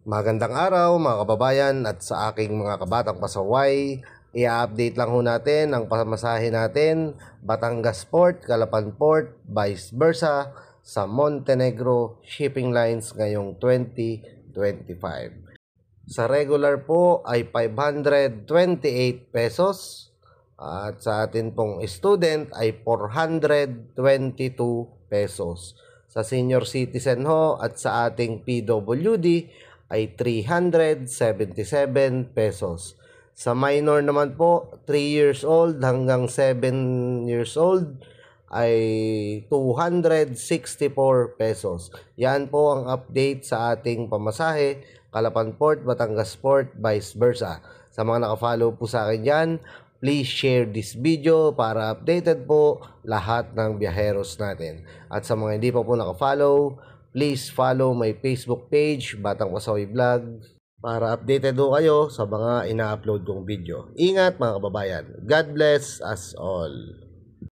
Magandang araw mga kababayan at sa aking mga kabatang pasaway. I-update lang ho natin ang pamasahe natin Batangas Port, Calapan Port, vice versa sa Montenegro Shipping Lines ngayong 2025. Sa regular po ay 528 pesos at sa atin pong student ay 422 pesos. Sa senior citizen ho at sa ating PWD ay 377 pesos. Sa minor naman po, 3 years old hanggang 7 years old ay 264 pesos. Yan po ang update sa ating pamasahe, Calapan Port, Batangas Port, vice versa. Sa mga nakafollow po sa akin dyan, please share this video para updated po lahat ng biyaheros natin. At sa mga hindi pa po nakafollow, please follow my Facebook page, Batang Pasaway Vlog, para updated do kayo sa mga ina-upload kong video. Ingat mga kababayan. God bless us all.